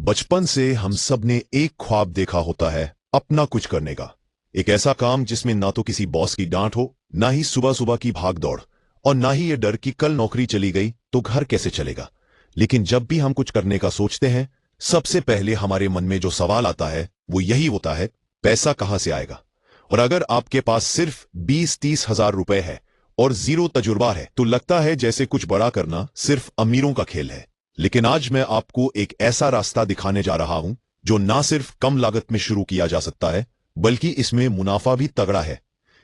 बचपन से हम सब ने एक ख्वाब देखा होता है अपना कुछ करने का। एक ऐसा काम जिसमें ना तो किसी बॉस की डांट हो, ना ही सुबह सुबह की भाग दौड़, और ना ही ये डर कि कल नौकरी चली गई तो घर कैसे चलेगा। लेकिन जब भी हम कुछ करने का सोचते हैं, सबसे पहले हमारे मन में जो सवाल आता है वो यही होता है, पैसा कहां से आएगा। और अगर आपके पास सिर्फ 20-30 हजार रुपए है और जीरो तजुर्बा है तो लगता है जैसे कुछ बड़ा करना सिर्फ अमीरों का खेल है। लेकिन आज मैं आपको एक ऐसा रास्ता दिखाने जा रहा हूं जो ना सिर्फ कम लागत में शुरू किया जा सकता है, बल्कि इसमें मुनाफा भी तगड़ा है।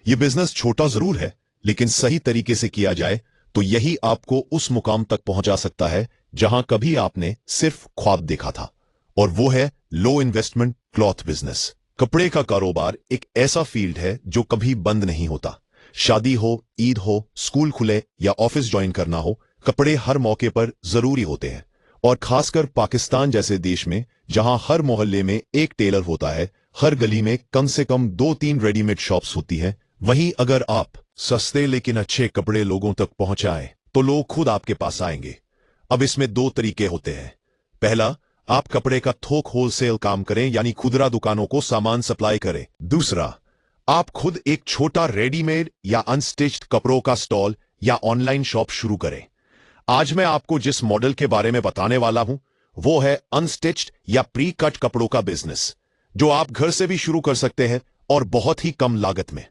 यह बिजनेस छोटा जरूर है, लेकिन सही तरीके से किया जाए तो यही आपको उस मुकाम तक पहुंचा सकता है जहां कभी आपने सिर्फ ख्वाब देखा था। और वो है लो इन्वेस्टमेंट क्लॉथ बिजनेस। कपड़े का कारोबार एक ऐसा फील्ड है जो कभी बंद नहीं होता। शादी हो, ईद हो, स्कूल खुले या ऑफिस ज्वाइन करना हो, कपड़े हर मौके पर जरूरी होते हैं। और खासकर पाकिस्तान जैसे देश में जहां हर मोहल्ले में एक टेलर होता है, हर गली में कम से कम 2-3 रेडीमेड शॉप्स होती हैं। वहीं अगर आप सस्ते लेकिन अच्छे कपड़े लोगों तक पहुंचाएं तो लोग खुद आपके पास आएंगे। अब इसमें 2 तरीके होते हैं। पहला, आप कपड़े का थोक होलसेल काम करें, यानी खुदरा दुकानों को सामान सप्लाई करें। दूसरा, आप खुद एक छोटा रेडीमेड या अनस्टिच्ड कपड़ों का स्टॉल या ऑनलाइन शॉप शुरू करें। आज मैं आपको जिस मॉडल के बारे में बताने वाला हूं वो है अनस्टिच्ड या प्री कट कपड़ों का बिजनेस, जो आप घर से भी शुरू कर सकते हैं और बहुत ही कम लागत में।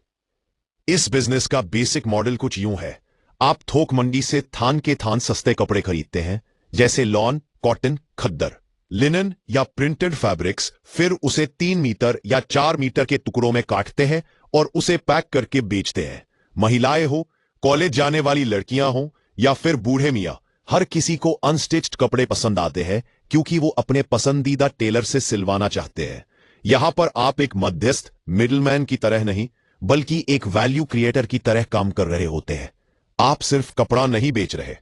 इस बिजनेस का बेसिक मॉडल कुछ यूं है। आप थोक मंडी से थान के थान सस्ते कपड़े खरीदते हैं, जैसे लॉन, कॉटन, खद्दर, लिनन या प्रिंटेड फैब्रिक्स। फिर उसे 3 मीटर या 4 मीटर के टुकड़ों में काटते हैं और उसे पैक करके बेचते हैं। महिलाएं हो, कॉलेज जाने वाली लड़कियां हो या फिर बूढ़े मियां, हर किसी को अनस्टिच्ड कपड़े पसंद आते हैं क्योंकि वो अपने पसंदीदा टेलर से सिलवाना चाहते हैं। यहां पर आप एक मध्यस्थ मिडलमैन की तरह नहीं, बल्कि एक वैल्यू क्रिएटर की तरह काम कर रहे होते हैं। आप सिर्फ कपड़ा नहीं बेच रहे,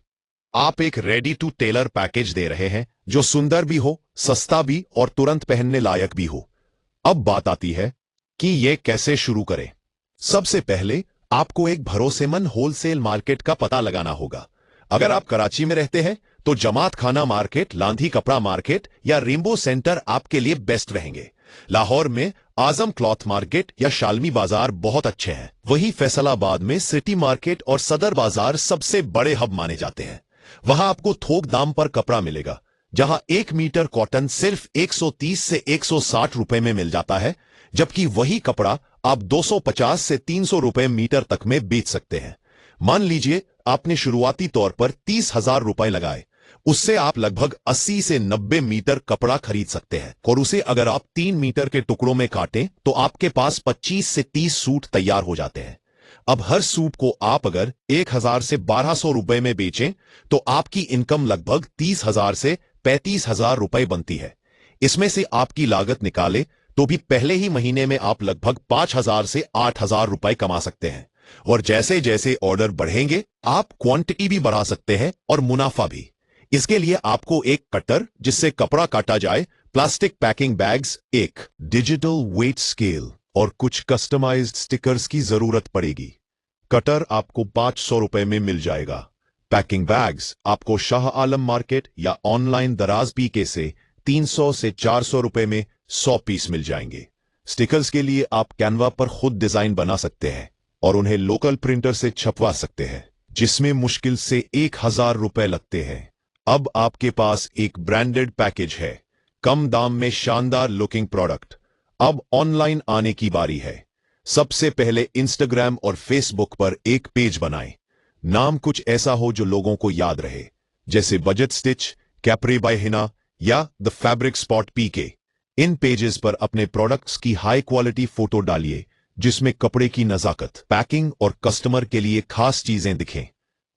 आप एक रेडी टू टेलर पैकेज दे रहे हैं जो सुंदर भी हो, सस्ता भी और तुरंत पहनने लायक भी हो। अब बात आती है कि यह कैसे शुरू करें। सबसे पहले आपको एक भरोसेमंद होलसेल मार्केट का पता लगाना होगा। अगर आप कराची में रहते हैं तो जमात खाना मार्केट, लांधी कपड़ा मार्केट या रेनबो सेंटर आपके लिए बेस्ट रहेंगे। लाहौर में आजम क्लॉथ मार्केट या शालमी बाजार बहुत अच्छे हैं। वहीं फैसलाबाद में सिटी मार्केट और सदर बाजार सबसे बड़े हब माने जाते हैं। वहां आपको थोक दाम पर कपड़ा मिलेगा, जहां 1 मीटर कॉटन सिर्फ 130 से 160 रुपए में मिल जाता है, जबकि वही कपड़ा आप 250 से 300 रुपए मीटर तक में बेच सकते हैं। मान लीजिए आपने शुरुआती तौर पर 30,000 रुपए लगाए, उससे आप लगभग 80 से 90 मीटर कपड़ा खरीद सकते हैं। और उसे अगर आप 3 मीटर के टुकड़ों में काटें तो आपके पास 25 से 30 सूट तैयार हो जाते हैं। अब हर सूट को आप अगर 1,000 से 1,200 रुपए में बेचें तो आपकी इनकम लगभग 30,000 से 35,000 रुपए बनती है। इसमें से आपकी लागत निकाले तो भी पहले ही महीने में आप लगभग 5,000 से 8,000 रुपए कमा सकते हैं। और जैसे जैसे ऑर्डर बढ़ेंगे आप क्वांटिटी भी बढ़ा सकते हैं और मुनाफा भी। इसके लिए आपको एक कटर जिससे कपड़ा काटा जाए, प्लास्टिक पैकिंग बैग्स, एक डिजिटल वेट स्केल और कुछ कस्टमाइज्ड स्टिकर्स की जरूरत पड़ेगी। कटर आपको 500 रुपए में मिल जाएगा। पैकिंग बैग्स आपको शाह आलम मार्केट या ऑनलाइन दराज पीके से 300 से 400 रुपए में 100 पीस मिल जाएंगे। स्टिकर्स के लिए आप कैनवा पर खुद डिजाइन बना सकते हैं और उन्हें लोकल प्रिंटर से छपवा सकते हैं, जिसमें मुश्किल से 1,000 रुपए लगते हैं। अब आपके पास एक ब्रांडेड पैकेज है, कम दाम में शानदार लुकिंग प्रोडक्ट। अब ऑनलाइन आने की बारी है। सबसे पहले इंस्टाग्राम और फेसबुक पर एक पेज बनाएं। नाम कुछ ऐसा हो जो लोगों को याद रहे, जैसे बजट स्टिच, कैप्रे बाय हिना या द फैब्रिक स्पॉट पीके। इन पेजेस पर अपने प्रोडक्ट्स की हाई क्वालिटी फोटो डालिए, जिसमें कपड़े की नजाकत, पैकिंग और कस्टमर के लिए खास चीजें दिखें।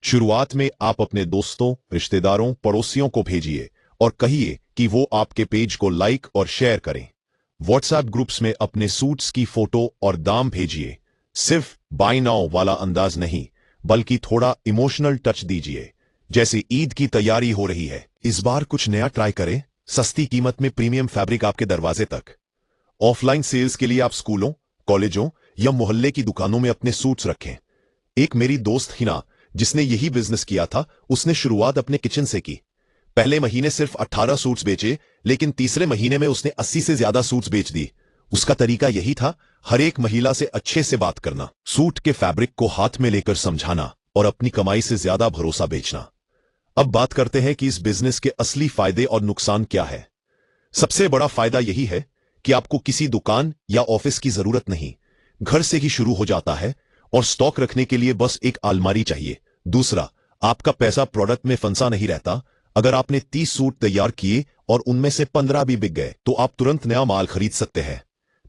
शुरुआत में आप अपने दोस्तों, रिश्तेदारों, पड़ोसियों को भेजिए और कहिए कि वो आपके पेज को लाइक और शेयर करें। व्हाट्सएप ग्रुप्स में अपने सूट्स की फोटो और दाम भेजिए। सिर्फ बाय नाउ वाला अंदाज नहीं, बल्कि थोड़ा इमोशनल टच दीजिए, जैसे ईद की तैयारी हो रही है, इस बार कुछ नया ट्राई करें। सस्ती कीमत में प्रीमियम फैब्रिक आपके दरवाजे तक। ऑफलाइन सेल्स के लिए आप स्कूलों, कॉलेजों या मोहल्ले की दुकानों में अपने सूट्स रखें। एक मेरी दोस्त हिना, जिसने यही बिजनेस किया था, उसने शुरुआत अपने किचन से की। पहले महीने सिर्फ 18 सूट्स बेचे, लेकिन तीसरे महीने में उसने 80 से ज्यादा सूट्स बेच दी। उसका तरीका यही था, हर एक महिला से अच्छे से बात करना, सूट के फैब्रिक को हाथ में लेकर समझाना और अपनी कमाई से ज्यादा भरोसा बेचना। अब बात करते हैं कि इस बिजनेस के असली फायदे और नुकसान क्या है। सबसे बड़ा फायदा यही है कि आपको किसी दुकान या ऑफिस की जरूरत नहीं, घर से ही शुरू हो जाता है और स्टॉक रखने के लिए बस एक अलमारी चाहिए। दूसरा, आपका पैसा प्रोडक्ट में फंसा नहीं रहता। अगर आपने 30 सूट तैयार किए और उनमें से 15 भी बिक गए तो आप तुरंत नया माल खरीद सकते हैं।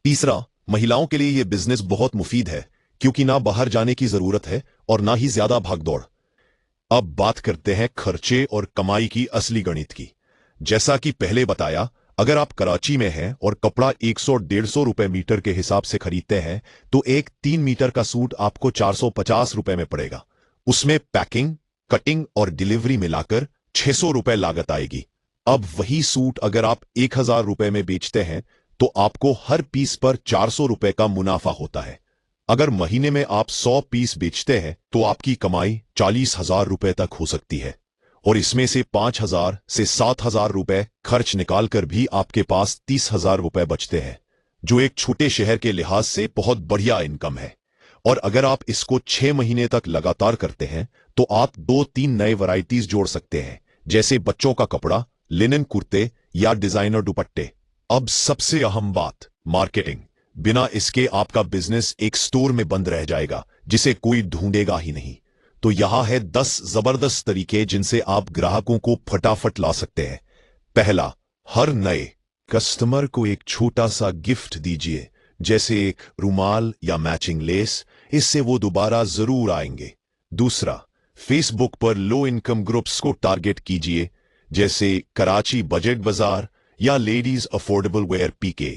तीसरा, महिलाओं के लिए यह बिजनेस बहुत मुफीद है, क्योंकि ना बाहर जाने की जरूरत है और ना ही ज्यादा भागदौड़। अब बात करते हैं खर्चे और कमाई की असली गणित की। जैसा कि पहले बताया, अगर आप कराची में हैं और कपड़ा 100-150 रुपए मीटर के हिसाब से खरीदते हैं तो एक 3 मीटर का सूट आपको 450 रुपए में पड़ेगा। उसमें पैकिंग, कटिंग और डिलीवरी मिलाकर 600 रुपए लागत आएगी। अब वही सूट अगर आप 1000 रुपए में बेचते हैं तो आपको हर पीस पर 400 रुपए का मुनाफा होता है। अगर महीने में आप 100 पीस बेचते हैं तो आपकी कमाई 40,000 रुपए तक हो सकती है, और इसमें से 5,000 से 7,000 रुपए खर्च निकालकर भी आपके पास 30,000 रुपए बचते हैं, जो एक छोटे शहर के लिहाज से बहुत बढ़िया इनकम है। और अगर आप इसको 6 महीने तक लगातार करते हैं तो आप 2-3 नए वैरायटीज जोड़ सकते हैं, जैसे बच्चों का कपड़ा, लिनन कुर्ते या डिजाइनर दुपट्टे। अब सबसे अहम बात, मार्केटिंग। बिना इसके आपका बिजनेस एक स्टोर में बंद रह जाएगा जिसे कोई ढूंढेगा ही नहीं। तो यहां है 10 जबरदस्त तरीके जिनसे आप ग्राहकों को फटाफट ला सकते हैं। पहला, हर नए कस्टमर को एक छोटा सा गिफ्ट दीजिए, जैसे एक रुमाल या मैचिंग लेस। इससे वो दोबारा जरूर आएंगे। दूसरा, फेसबुक पर लो इनकम ग्रुप्स को टारगेट कीजिए, जैसे कराची बजट बाजार या लेडीज अफोर्डेबल वेयर पीके।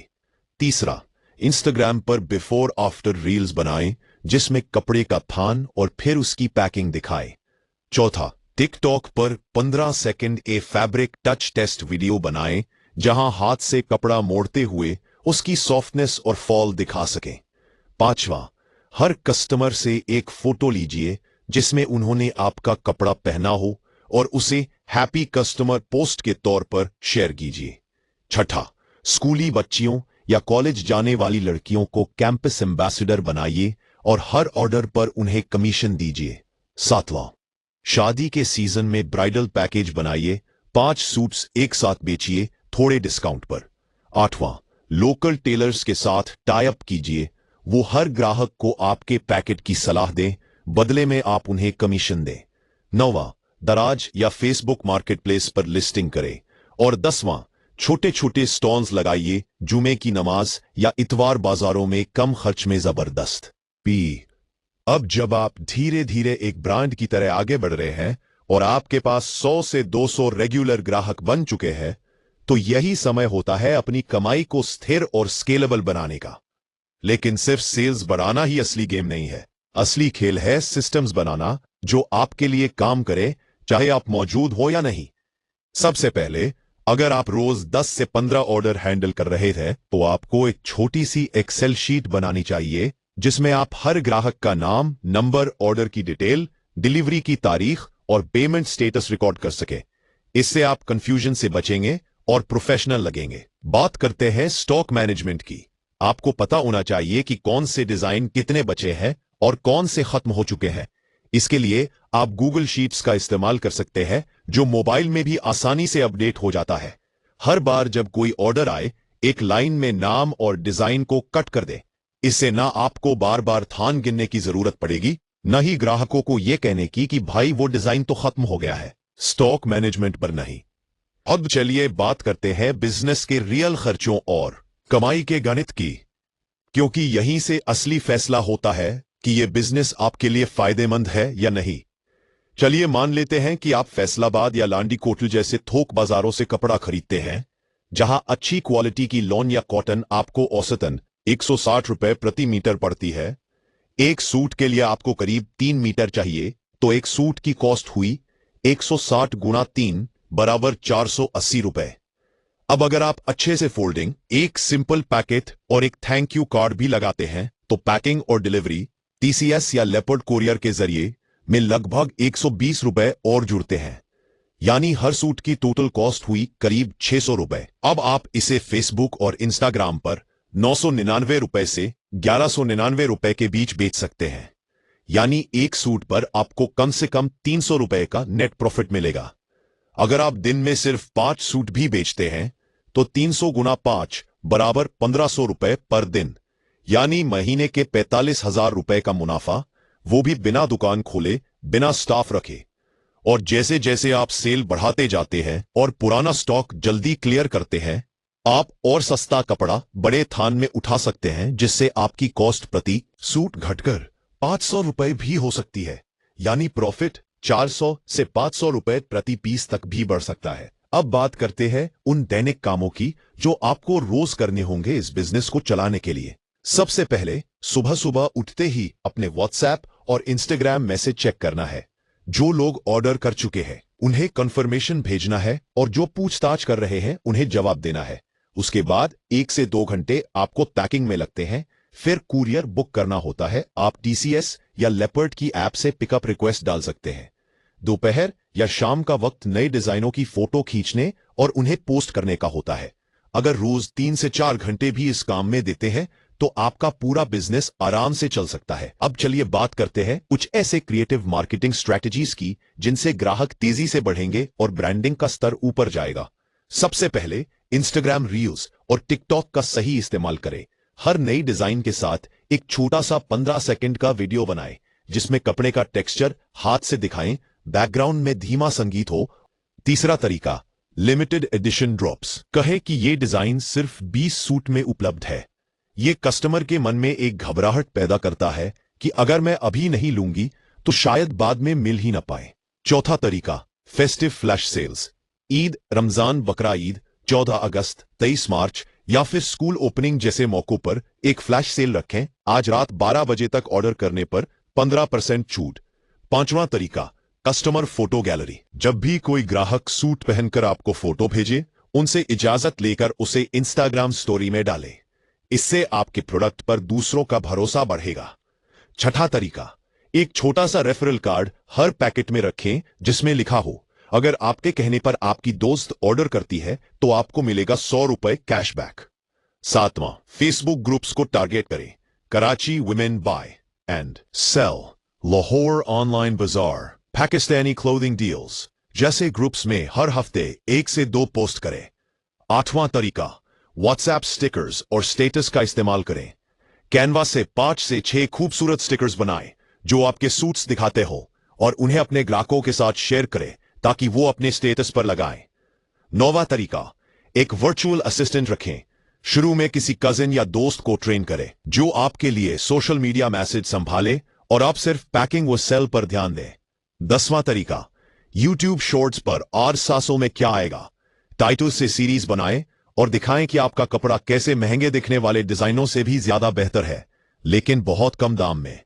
तीसरा, इंस्टाग्राम पर बिफोर आफ्टर रील्स बनाएं, जिसमें कपड़े का थान और फिर उसकी पैकिंग दिखाएं। चौथा, टिकटॉक पर 15 सेकंड ए फैब्रिक टच टेस्ट वीडियो बनाएं, जहां हाथ से कपड़ा मोड़ते हुए उसकी सॉफ्टनेस और फॉल दिखा सकें। पांचवा, हर कस्टमर से एक फोटो लीजिए जिसमें उन्होंने आपका कपड़ा पहना हो और उसे हैप्पी कस्टमर पोस्ट के तौर पर शेयर कीजिए। छठा, स्कूली बच्चियों या कॉलेज जाने वाली लड़कियों को कैंपस एम्बेसडर बनाइए और हर ऑर्डर पर उन्हें कमीशन दीजिए। सातवां, शादी के सीजन में ब्राइडल पैकेज बनाइए, 5 सूट्स एक साथ बेचिए थोड़े डिस्काउंट पर। आठवां, लोकल टेलर्स के साथ टाई अप कीजिए, वो हर ग्राहक को आपके पैकेट की सलाह दें, बदले में आप उन्हें कमीशन दें। नौवां, दराज या फेसबुक मार्केटप्लेस पर लिस्टिंग करें। और 10वां, छोटे छोटे स्टॉल्स लगाइए, जुमे की नमाज या इतवार बाजारों में कम खर्च में जबरदस्त। अब जब आप धीरे धीरे एक ब्रांड की तरह आगे बढ़ रहे हैं और आपके पास 100 से 200 रेगुलर ग्राहक बन चुके हैं, तो यही समय होता है अपनी कमाई को स्थिर और स्केलेबल बनाने का। लेकिन सिर्फ सेल्स बढ़ाना ही असली गेम नहीं है। असली खेल है सिस्टम्स बनाना जो आपके लिए काम करे, चाहे आप मौजूद हो या नहीं। सबसे पहले, अगर आप रोज 10 से 15 ऑर्डर हैंडल कर रहे थे तो आपको एक छोटी सी एक्सेल शीट बनानी चाहिए जिसमें आप हर ग्राहक का नाम, नंबर, ऑर्डर की डिटेल, डिलीवरी की तारीख और पेमेंट स्टेटस रिकॉर्ड कर सके। इससे आप कंफ्यूजन से बचेंगे और प्रोफेशनल लगेंगे। बात करते हैं स्टॉक मैनेजमेंट की। आपको पता होना चाहिए कि कौन से डिजाइन कितने बचे हैं और कौन से खत्म हो चुके हैं। इसके लिए आप गूगल शीट्स का इस्तेमाल कर सकते हैं, जो मोबाइल में भी आसानी से अपडेट हो जाता है। हर बार जब कोई ऑर्डर आए, एक लाइन में नाम और डिजाइन को कट कर दे। इससे ना आपको बार बार थान गिनने की जरूरत पड़ेगी, न ही ग्राहकों को यह कहने की कि भाई वो डिजाइन तो खत्म हो गया है। स्टॉक मैनेजमेंट पर नहीं। अब चलिए बात करते हैं बिजनेस के रियल खर्चों और कमाई के गणित की, क्योंकि यहीं से असली फैसला होता है कि यह बिजनेस आपके लिए फायदेमंद है या नहीं। चलिए मान लेते हैं कि आप फैसलाबाद या लांडी कोटल जैसे थोक बाजारों से कपड़ा खरीदते हैं, जहां अच्छी क्वालिटी की लॉन या कॉटन आपको औसतन 160 रुपए प्रति मीटर पड़ती है। एक सूट के लिए आपको करीब 3 मीटर चाहिए, तो एक सूट की कॉस्ट हुई 160 गुणा 3 बराबर 480 रुपए। अब अगर आप अच्छे से फोल्डिंग, एक सिंपल पैकेट और एक थैंक यू कार्ड भी लगाते हैं तो पैकिंग और डिलीवरी टीसीएस या लेपर्ड कोरियर के जरिए में लगभग 120 रुपए और जुड़ते हैं। यानी हर सूट की टोटल कॉस्ट हुई करीब 600 रुपए। अब आप इसे फेसबुक और इंस्टाग्राम पर 999 रुपए से 1199 रुपए के बीच बेच सकते हैं। यानी एक सूट पर आपको कम से कम 300 रुपए का नेट प्रॉफिट मिलेगा। अगर आप दिन में सिर्फ 5 सूट भी बेचते हैं तो 300 गुना 5 बराबर 1500 रुपए पर दिन, यानी महीने के 45,000 रुपए का मुनाफा, वो भी बिना दुकान खोले, बिना स्टाफ रखे। और जैसे जैसे आप सेल बढ़ाते जाते हैं और पुराना स्टॉक जल्दी क्लियर करते हैं, आप और सस्ता कपड़ा बड़े थान में उठा सकते हैं, जिससे आपकी कॉस्ट प्रति सूट घटकर 500 रुपए भी हो सकती है। यानी प्रॉफिट 400 से 500 रुपए प्रति पीस तक भी बढ़ सकता है। अब बात करते हैं उन दैनिक कामों की जो आपको रोज करने होंगे इस बिजनेस को चलाने के लिए। सबसे पहले सुबह सुबह उठते ही अपने व्हाट्सएप और इंस्टाग्राम मैसेज चेक करना है। जो लोग ऑर्डर कर चुके हैं उन्हें कंफर्मेशन भेजना है और जो पूछताछ कर रहे हैं उन्हें जवाब देना है। उसके बाद 1 से 2 घंटे आपको पैकिंग में लगते हैं। फिर कुरियर बुक करना होता है। आप TCS या लेपर्ड की ऐप से पिकअप रिक्वेस्ट डाल सकते हैं। दोपहर या शाम का वक्त नए डिजाइनों की फोटो खींचने और उन्हें पोस्ट करने का होता है। अगर रोज 3 से 4 घंटे भी इस काम में देते हैं तो आपका पूरा बिजनेस आराम से चल सकता है। अब चलिए बात करते हैं कुछ ऐसे क्रिएटिव मार्केटिंग स्ट्रेटजीज की जिनसे ग्राहक तेजी से बढ़ेंगे और ब्रांडिंग का स्तर ऊपर जाएगा। सबसे पहले इंस्टाग्राम रील्स और टिकटॉक का सही इस्तेमाल करें। हर नई डिजाइन के साथ एक छोटा सा 15 सेकंड का वीडियो बनाएं, जिसमें कपड़े का टेक्सचर हाथ से दिखाएं, बैकग्राउंड में धीमा संगीत हो। तीसरा तरीका, लिमिटेड एडिशन ड्रॉप्स। कहें कि ये डिजाइन सिर्फ 20 सूट में उपलब्ध है। ये कस्टमर के मन में एक घबराहट पैदा करता है कि अगर मैं अभी नहीं लूंगी तो शायद बाद में मिल ही ना पाए। चौथा तरीका, festive flash sales. Eid, Ramzan, Bakra Eid, 14 अगस्त, 23 मार्च या फिर स्कूल ओपनिंग जैसे मौकों पर एक फ्लैश सेल रखें। आज रात 12 बजे तक ऑर्डर करने पर 15% छूट। पांचवा तरीका, कस्टमर फोटो गैलरी। जब भी कोई ग्राहक सूट पहनकर आपको फोटो भेजे, उनसे इजाजत लेकर उसे इंस्टाग्राम स्टोरी में डालें। इससे आपके प्रोडक्ट पर दूसरों का भरोसा बढ़ेगा। छठा तरीका, एक छोटा सा रेफरल कार्ड हर पैकेट में रखें जिसमें लिखा हो, अगर आपके कहने पर आपकी दोस्त ऑर्डर करती है तो आपको मिलेगा 100 रुपए कैशबैक। सातवां, फेसबुक ग्रुप्स को टारगेट करें। Karachi women buy and sell, Lahore online Bazaar, Pakistani clothing deals जैसे ग्रुप्स में हर हफ्ते 1 से 2 पोस्ट करें। आठवां तरीका, व्हाट्सएप स्टिकर्स और स्टेटस का इस्तेमाल करें। कैनवा से 5 से 6 खूबसूरत स्टिकर्स बनाएं जो आपके सूट्स दिखाते हो और उन्हें अपने ग्राहकों के साथ शेयर करें ताकि वो अपने स्टेटस पर लगाएं। नौवां तरीका, एक वर्चुअल असिस्टेंट रखें। शुरू में किसी कजिन या दोस्त को ट्रेन करें जो आपके लिए सोशल मीडिया मैसेज संभाले और आप सिर्फ पैकिंग व सेल पर ध्यान दें। 10वां तरीका, यूट्यूब शॉर्ट्स पर और सासों में क्या आएगा टाइटल से सीरीज बनाएं और दिखाएं कि आपका कपड़ा कैसे महंगे दिखने वाले डिजाइनों से भी ज्यादा बेहतर है, लेकिन बहुत कम दाम में।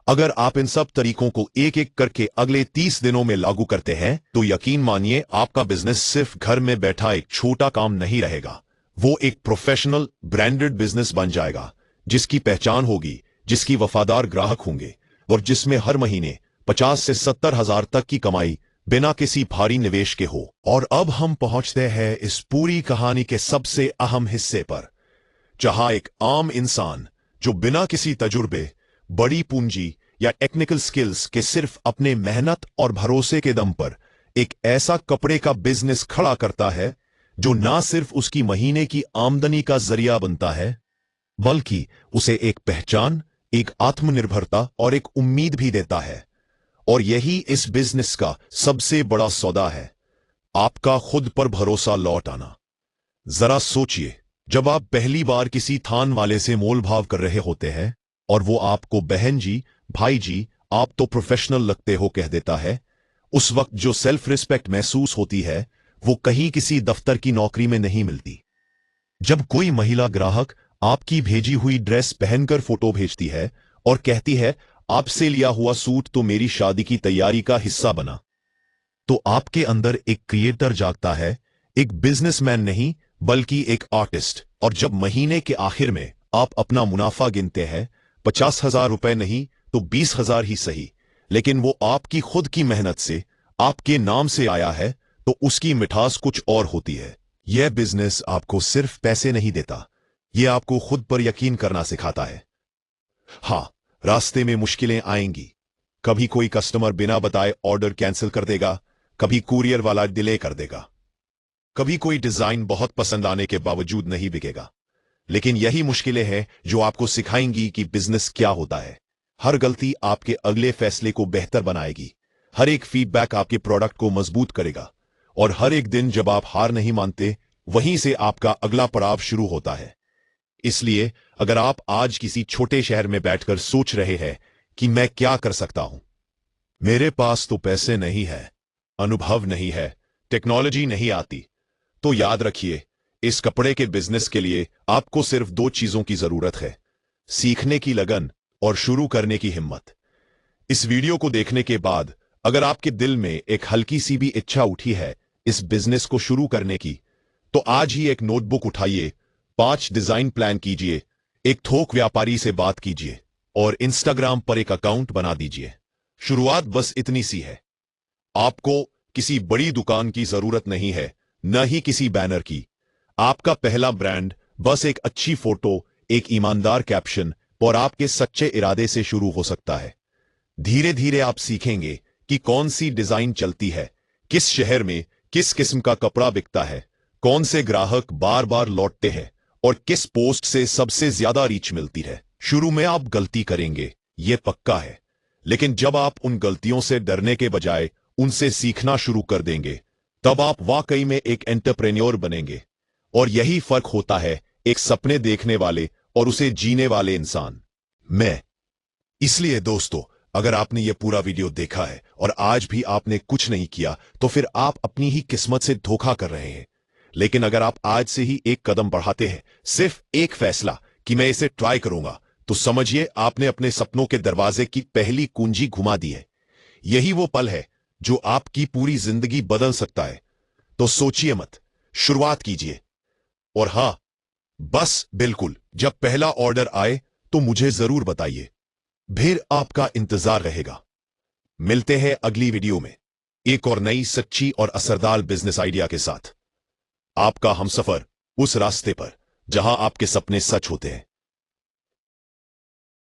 अगर आप इन सब तरीकों को एक एक करके अगले 30 दिनों में लागू करते हैं तो यकीन मानिए आपका बिजनेस सिर्फ घर में बैठा एक छोटा काम नहीं रहेगा, वो एक प्रोफेशनल ब्रांडेड बिजनेस बन जाएगा, जिसकी पहचान होगी, जिसकी वफादार ग्राहक होंगे और जिसमें हर महीने 50 से 70 हजार तक की कमाई बिना किसी भारी निवेश के हो। और अब हम पहुंचते हैं इस पूरी कहानी के सबसे अहम हिस्से पर, जहां एक आम इंसान जो बिना किसी तजुर्बे, बड़ी पूंजी या टेक्निकल स्किल्स के सिर्फ अपने मेहनत और भरोसे के दम पर एक ऐसा कपड़े का बिजनेस खड़ा करता है जो ना सिर्फ उसकी महीने की आमदनी का जरिया बनता है, बल्कि उसे एक पहचान, एक आत्मनिर्भरता और एक उम्मीद भी देता है। और यही इस बिजनेस का सबसे बड़ा सौदा है, आपका खुद पर भरोसा लौट आना। जरा सोचिए, जब आप पहली बार किसी थान वाले से मोल भाव कर रहे होते हैं और वो आपको बहन जी, भाई जी, आप तो प्रोफेशनल लगते हो कह देता है, उस वक्त जो सेल्फ रिस्पेक्ट महसूस होती है वो कहीं किसी दफ्तर की नौकरी में नहीं मिलती। जब कोई महिला ग्राहक आपकी भेजी हुई ड्रेस पहनकर फोटो भेजती है और कहती है आपसे लिया हुआ सूट तो मेरी शादी की तैयारी का हिस्सा बना, तो आपके अंदर एक क्रिएटर जागता है, एक बिजनेसमैन नहीं बल्कि एक आर्टिस्ट। और जब महीने के आखिर में आप अपना मुनाफा गिनते हैं, 50,000 रुपए नहीं तो 20,000 ही सही, लेकिन वो आपकी खुद की मेहनत से, आपके नाम से आया है, तो उसकी मिठास कुछ और होती है। यह बिजनेस आपको सिर्फ पैसे नहीं देता, यह आपको खुद पर यकीन करना सिखाता है। हाँ, रास्ते में मुश्किलें आएंगी। कभी कोई कस्टमर बिना बताए ऑर्डर कैंसिल कर देगा, कभी कुरियर वाला डिले कर देगा, कभी कोई डिजाइन बहुत पसंद आने के बावजूद नहीं बिकेगा। लेकिन यही मुश्किलें हैं जो आपको सिखाएंगी कि बिजनेस क्या होता है। हर गलती आपके अगले फैसले को बेहतर बनाएगी, हर एक फीडबैक आपके प्रोडक्ट को मजबूत करेगा, और हर एक दिन जब आप हार नहीं मानते, वहीं से आपका अगला पड़ाव शुरू होता है। इसलिए अगर आप आज किसी छोटे शहर में बैठकर सोच रहे हैं कि मैं क्या कर सकता हूं, मेरे पास तो पैसे नहीं है, अनुभव नहीं है, टेक्नोलॉजी नहीं आती, तो याद रखिए, इस कपड़े के बिजनेस के लिए आपको सिर्फ दो चीजों की जरूरत है: सीखने की लगन और शुरू करने की हिम्मत। इस वीडियो को देखने के बाद अगर आपके दिल में एक हल्की सी भी इच्छा उठी है इस बिजनेस को शुरू करने की, तो आज ही एक नोटबुक उठाइए, 5 डिजाइन प्लान कीजिए, एक थोक व्यापारी से बात कीजिए और इंस्टाग्राम पर एक अकाउंट बना दीजिए। शुरुआत बस इतनी सी है। आपको किसी बड़ी दुकान की जरूरत नहीं है, न ही किसी बैनर की। आपका पहला ब्रांड बस एक अच्छी फोटो, एक ईमानदार कैप्शन और आपके सच्चे इरादे से शुरू हो सकता है। धीरे धीरे आप सीखेंगे कि कौन सी डिजाइन चलती है, किस शहर में किस किस्म का कपड़ा बिकता है, कौन से ग्राहक बार बार लौटते हैं और किस पोस्ट से सबसे ज्यादा रीच मिलती है। शुरू में आप गलती करेंगे, यह पक्का है, लेकिन जब आप उन गलतियों से डरने के बजाय उनसे सीखना शुरू कर देंगे, तब आप वाकई में एक एंटरप्रेन्योर बनेंगे। और यही फर्क होता है एक सपने देखने वाले और उसे जीने वाले इंसान में। इसलिए दोस्तों, अगर आपने यह पूरा वीडियो देखा है और आज भी आपने कुछ नहीं किया, तो फिर आप अपनी ही किस्मत से धोखा कर रहे हैं। लेकिन अगर आप आज से ही एक कदम बढ़ाते हैं, सिर्फ एक फैसला कि मैं इसे ट्राई करूंगा, तो समझिए आपने अपने सपनों के दरवाजे की पहली कुंजी घुमा दी है। यही वो पल है जो आपकी पूरी जिंदगी बदल सकता है। तो सोचिए मत, शुरुआत कीजिए। और हां, बस बिल्कुल जब पहला ऑर्डर आए तो मुझे जरूर बताइए, फिर आपका इंतजार रहेगा। मिलते हैं अगली वीडियो में एक और नई सच्ची और असरदार बिजनेस आइडिया के साथ। आपका हमसफर उस रास्ते पर जहां आपके सपने सच होते हैं।